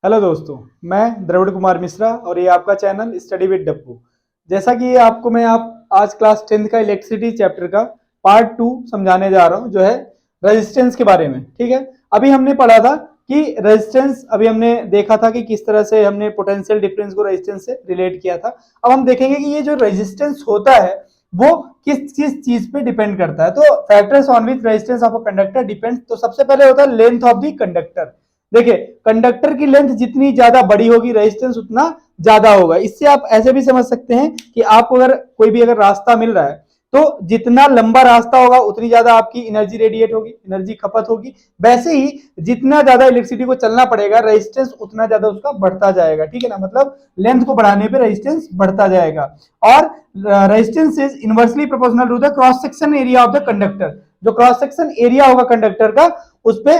Hello दोस्तों, मैं द्रविड़ कुमार मिश्रा और ये आपका चैनल स्टडी विद डप्पू। जैसा कि मैं आज क्लास 10th का इलेक्ट्रिसिटी चैप्टर का पार्ट 2 समझाने जा रहा हूं, जो है रेजिस्टेंस के बारे में। ठीक है, अभी हमने पढ़ा था कि रेजिस्टेंस, अभी हमने देखा था कि किस तरह से हमने पोटेंशियल डिफरेंस को रेजिस्टेंस से रिलेट किया था। अब हम देखेंगे कि ये जो रेजिस्टेंस होता है वो किस किस चीज पे डिपेंड करता है। तो factors on which resistance of a conductor depend, तो सबसे पहले होता है लेंथ ऑफ द कंडक्टर। देखिए, कंडक्टर की लेंथ जितनी ज्यादा बड़ी होगी रेजिस्टेंस उतना ज्यादा होगा। इससे आप ऐसे भी समझ सकते हैं कि आपको अगर कोई भी अगर रास्ता मिल रहा है तो जितना लंबा रास्ता होगा उतनी ज्यादा आपकी एनर्जी रेडिएट होगी, एनर्जी खपत होगी। वैसे ही जितना ज्यादा इलेक्ट्रिसिटी को चलना पड़ेगा रेजिस्टेंस उतना ज्यादा उसका बढ़ता जाएगा। ठीक है ना, मतलब लेंथ को बढ़ाने पे रेजिस्टेंस बढ़ता जाएगा। और resistance is inversely proportional to the cross section area of the conductor. जो क्रॉस सेक्शन एरिया होगा कंडक्टर का उस पे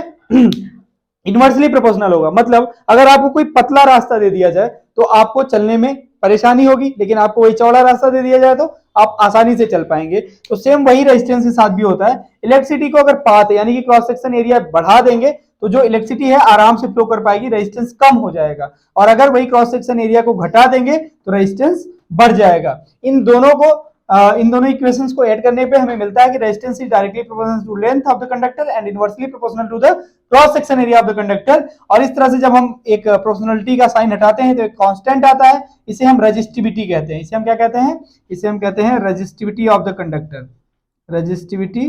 इनवर्सली प्रोपोर्शनल होगा। मतलब अगर आपको कोई पतला रास्ता दे दिया जाए तो आपको चलने में परेशानी होगी, लेकिन आपको वही चौड़ा रास्ता दे दिया जाए तो आप आसानी से चल पाएंगे। तो सेम वही रेजिस्टेंस के साथ भी होता है। इलेक्ट्रिसिटी को अगर पाथ यानी कि क्रॉस सेक्शन एरिया बढ़ा देंगे तो जो इलेक्ट्रिसिटी है आराम से फ्लो कर पाएगी, रेजिस्टेंस कम हो जाएगा। और अगर वही क्रॉस सेक्शन एरिया को घटा देंगे तो रेजिस्टेंस बढ़ जाएगा। इन दोनों इक्वेशंस को ऐड करने पे हमें मिलता है कि resistance is directly proportional to length of the conductor and inversely proportional to the cross section area of the conductor. और इस तरह से जब हम एक प्रोपोर्शनलिटी का साइन हटाते हैं तो एक कांस्टेंट आता है, इसे हम रेजिस्टिविटी कहते हैं। इसे हम क्या कहते हैं? इसे हम कहते हैं resistivity of the conductor. Resistivity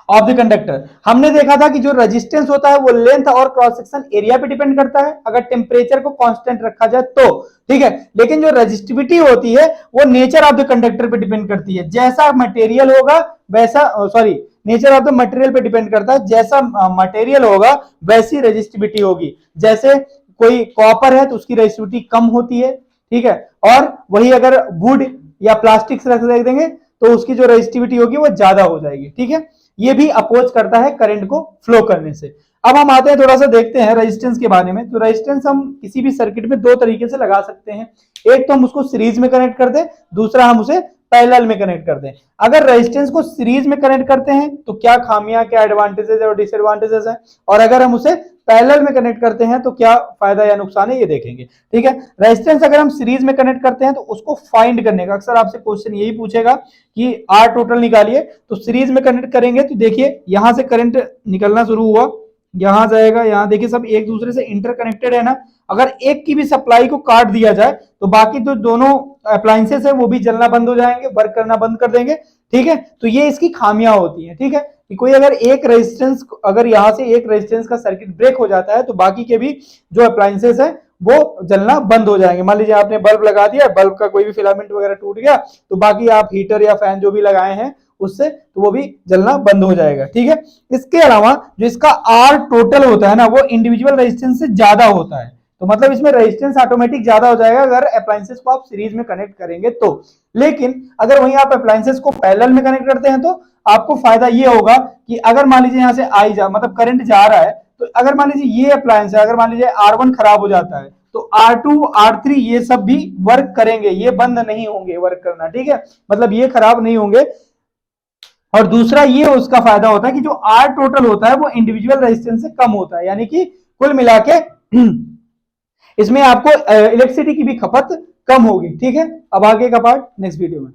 of the conductor. हमने देखा था कि जो रेजिस्टेंस होता है वो लेंथ और क्रॉस सेक्शन एरिया पे डिपेंड करता है अगर टेम्परेचर को कांस्टेंट रखा जाए तो। ठीक है, लेकिन जो रेजिस्टिविटी होती है वो नेचर ऑफ द कंडक्टर पे डिपेंड करती है। जैसा मटेरियल होगा वैसा, sorry, nature of the material पे डिपेंड करता है। जैसा मटेरियल होगा वैसी रेजिस्टिविटी होगी। जैसे कोई कॉपर है तो उसकी रेजिस्टिविटी कम होती है। ठीक है, और वही अगर वुड या प्लास्टिक से रख देंगे तो उसकी जो रेजिस्टिविटी होगी वो ज्यादा हो जाएगी। ठीक है, ये भी अपोज करता है करंट को फ्लो करने से। अब हम आते हैं, थोड़ा सा देखते हैं रेजिस्टेंस के बारे में। तो रेजिस्टेंस हम किसी भी सर्किट में दो तरीके से लगा सकते हैं। एक तो हम उसको सीरीज में कनेक्ट कर दें, दूसरा हम उसे पैरेलल में कनेक्ट कर दें। अगर रेजिस्टेंस को सीरीज में कनेक्ट करते हैं तो क्या खामियां, क्या एडवांटेजेस और डिसएडवांटेजेस हैं, और अगर हम उसे पैरेलल में कनेक्ट करते हैं तो क्या फायदा या नुकसान है, ये देखेंगे। ठीक है, रेजिस्टेंस अगर हम सीरीज में कनेक्ट करते हैं तो उसको फाइंड करने का, अक्सर आपसे क्वेश्चन यही पूछेगा कि आर टोटल निकालिए। तो सीरीज में कनेक्ट करेंगे तो देखिए यहां से करंट निकलना शुरू हुआ, यहां जाएगा, यहां देखिए सब एक दूसरे से इंटरकनेक्टेड है ना। अगर एक की भी सप्लाई को काट दिया जाए तो बाकी तो दोनों अप्लायंसेस है वो भी जलना बंद हो जाएंगे, वर्क करना बंद कर देंगे। ठीक है, तो ये इसकी खामियां होती हैं। ठीक है, कि कोई अगर एक रेजिस्टेंस, अगर यहां से एक रेजिस्टेंस का सर्किट ब्रेक हो जाता है तो बाकी के भी जो अप्लायंसेस है वो जलना बंद हो जाएंगे। मान लीजिए आपने बल्ब लगा दिया, बल्ब का कोई भी फिलामेंट वगैरह टूट गया तो बाकी आप हीटर या फैन जो भी लगाए हैं उससे तो वो भी जलना बंद हो जाएगा। ठीक है, इसके अलावा जो इसका आर टोटल होता है ना वो इंडिविजुअल रेजिस्टेंस से ज्यादा होता है। तो मतलब इसमें रेजिस्टेंस ऑटोमेटिक ज्यादा हो जाएगा अगर अप्लायंसेस को आप सीरीज में कनेक्ट करेंगे तो। लेकिन अगर वहीं आप अप्लायंसेस को पैरेलल में कनेक्ट करते हैं तो आपको फायदा ये होगा कि अगर मान लीजिए यहां से आई जा मतलब करंट जा रहा है, तो अगर मान लीजिए ये अप्लायंस है, अगर मान लीजिए R1 खराब हो जाता है तो R2 R3 ये सब भी वर्क करेंगे, ये बंद नहीं होंगे वर्क करना। ठीक है, मतलब ये खराब नहीं होंगे। और दूसरा ये उसका फायदा होता है कि जो आर टोटल होता है वो इंडिविजुअल रेजिस्टेंस से कम होता है, यानी कि कुल मिला के इसमें आपको इलेक्ट्रिसिटी की भी खपत कम होगी। ठीक है, अब आगे का पार्ट नेक्स्ट वीडियो में।